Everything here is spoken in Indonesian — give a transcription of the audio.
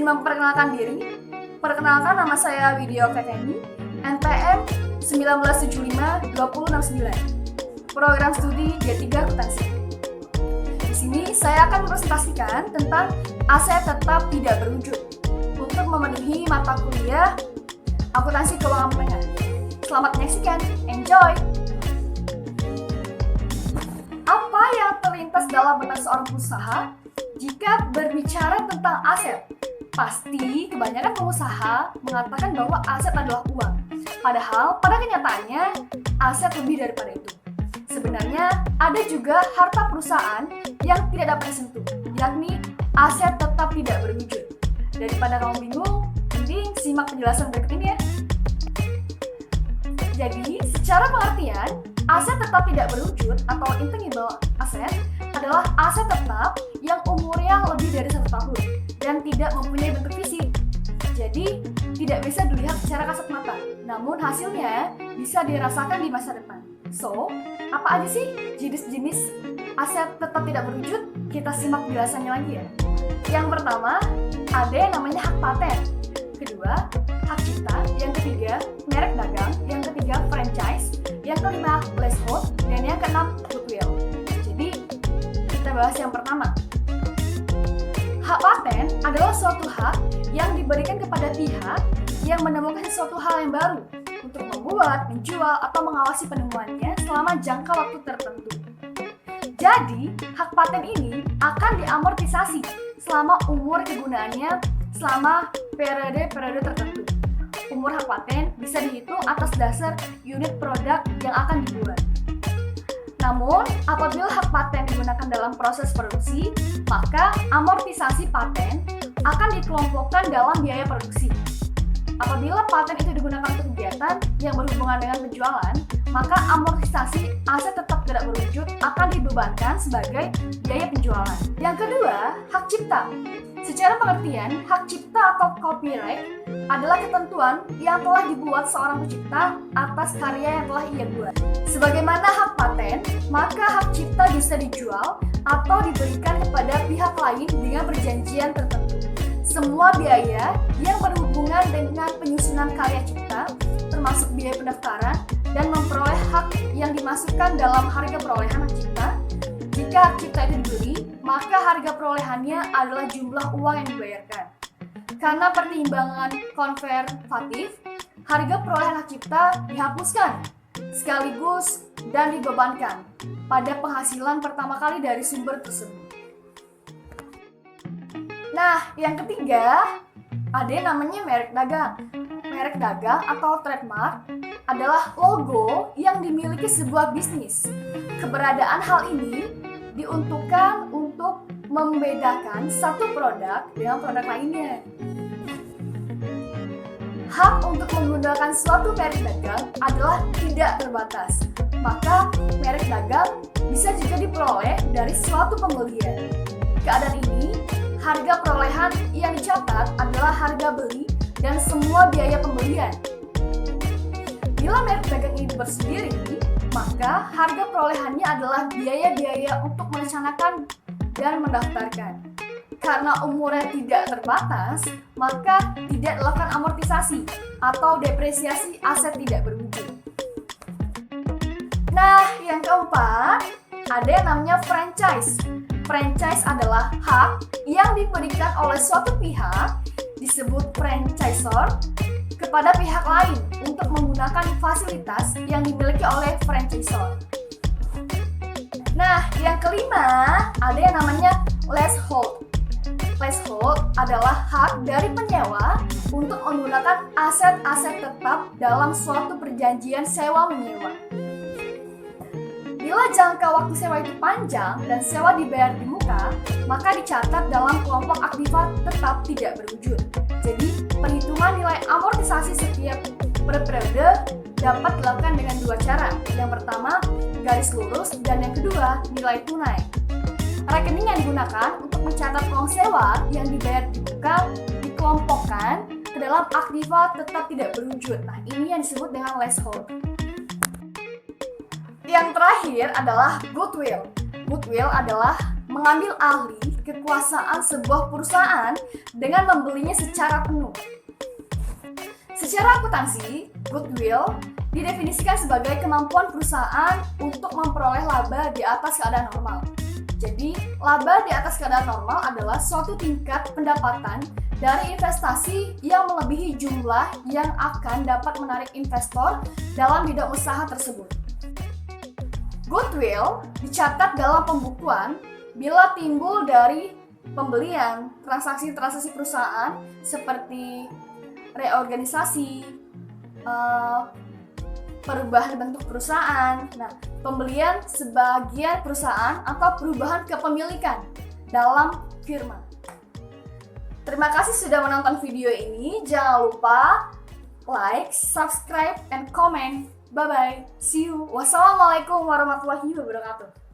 memperkenalkan diri. Perkenalkan, nama saya Widya Kekeni, NPM 1975-2069, Program Studi D3 Akuntansi. Di sini saya akan mempresentasikan tentang aset tetap tidak berwujud untuk memenuhi mata kuliah Akuntansi Keuangan Menengah. Selamat menyaksikan, enjoy! Apa yang terlintas dalam benak seorang pengusaha jika berbicara tentang aset? Pasti kebanyakan pengusaha mengatakan bahwa aset adalah uang. Padahal pada kenyataannya aset lebih daripada itu. Sebenarnya ada juga harta perusahaan yang tidak dapat disentuh, yakni aset tetap tidak berwujud. Daripada kamu bingung, mending simak penjelasan berikut ini ya. Jadi, secara pengertian, aset tetap tidak berwujud atau intangible asset adalah aset tetap yang umurnya lebih dari 1 tahun dan tidak mempunyai bentuk fisik. Jadi, tidak bisa dilihat secara kasat mata, namun hasilnya bisa dirasakan di masa depan. So, apa aja sih jenis-jenis aset tetap tidak berwujud? Kita simak penjelasannya lagi ya. Yang pertama, ada yang namanya hak paten. Kedua, hak cipta. Yang ketiga, merek dagang. Yang ketiga, franchise. Yang kelima, leasehold. Dan yang keenam, goodwill. Jadi, kita bahas yang pertama. Hak paten adalah suatu hak yang diberikan kepada pihak yang menemukan sesuatu hal yang baru untuk membuat, menjual, atau mengawasi penemuannya selama jangka waktu tertentu. Jadi, hak paten ini akan diamortisasi selama umur kegunaannya selama periode-periode tertentu. Umur hak paten bisa dihitung atas dasar unit produk yang akan dibuat. Namun, apabila hak paten digunakan dalam proses produksi, maka amortisasi paten akan dikelompokkan dalam biaya produksi. Apabila paten itu digunakan untuk kegiatan yang berhubungan dengan penjualan, maka amortisasi aset tetap tidak berwujud akan dibebankan sebagai biaya penjualan. Yang kedua, hak cipta. Secara pengertian, hak cipta atau copyright adalah ketentuan yang telah dibuat seorang pencipta atas karya yang telah ia buat. Sebagaimana hak paten, maka hak cipta bisa dijual atau diberikan kepada pihak lain dengan perjanjian tertentu. Semua biaya yang berhubungan dengan penyusunan karya cipta, termasuk biaya pendaftaran dan memperoleh hak yang dimasukkan dalam harga perolehan hak cipta. Jika hak cipta itu dibeli, maka harga perolehannya adalah jumlah uang yang dibayarkan. Karena pertimbangan konservatif, harga perolehan hak cipta dihapuskan sekaligus dan dibebankan pada penghasilan pertama kali dari sumber tersebut. Nah, yang ketiga, ada yang namanya merek dagang. Merek dagang atau trademark adalah logo yang dimiliki sebuah bisnis. Keberadaan hal ini diuntukkan untuk membedakan satu produk dengan produk lainnya. Hak untuk menggunakan suatu merek dagang adalah tidak terbatas. Maka merek dagang bisa juga diperoleh dari suatu pembelian. Keadaan ini, harga perolehan yang dicatat adalah harga beli dan semua biaya pembelian. Bila merek dagang ini bersendiri, maka harga perolehannya adalah biaya-biaya untuk merencanakan dan mendaftarkan. Karena umurnya tidak terbatas, maka tidak dilakukan amortisasi atau depresiasi aset tidak berwujud. Nah, yang keempat, ada yang namanya franchise. Franchise adalah hak yang diberikan oleh suatu pihak, disebut franchisor, kepada pihak lain untuk menggunakan fasilitas yang dimiliki oleh franchisor. Nah, yang kelima, ada yang namanya leasehold. Leasehold adalah hak dari penyewa untuk menggunakan aset-aset tetap dalam suatu perjanjian sewa-menyewa. Bila jangka waktu sewa itu panjang dan sewa dibayar di muka, maka dicatat dalam kelompok aktiva tetap tidak berwujud. Jadi, perhitungan nilai amortisasi setiap periode dapat dilakukan dengan dua cara. Yang pertama, garis lurus, dan yang kedua, nilai tunai. Rekening yang digunakan untuk mencatat uang sewa yang dibayar di muka dikelompokkan ke dalam aktiva tetap tidak berwujud. Nah, ini yang disebut dengan leasehold. Yang terakhir adalah goodwill. Goodwill adalah mengambil alih kekuasaan sebuah perusahaan dengan membelinya secara penuh. Secara akuntansi, goodwill didefinisikan sebagai kemampuan perusahaan untuk memperoleh laba di atas keadaan normal. Jadi, laba di atas keadaan normal adalah suatu tingkat pendapatan dari investasi yang melebihi jumlah yang akan dapat menarik investor dalam bidang usaha tersebut. Goodwill dicatat dalam pembukuan bila timbul dari pembelian, transaksi-transaksi perusahaan seperti reorganisasi, perubahan bentuk perusahaan, pembelian sebagian perusahaan atau perubahan kepemilikan dalam firma. Terima kasih sudah menonton video ini. Jangan lupa like, subscribe, and comment. Bye-bye. See you. Wassalamualaikum warahmatullahi wabarakatuh.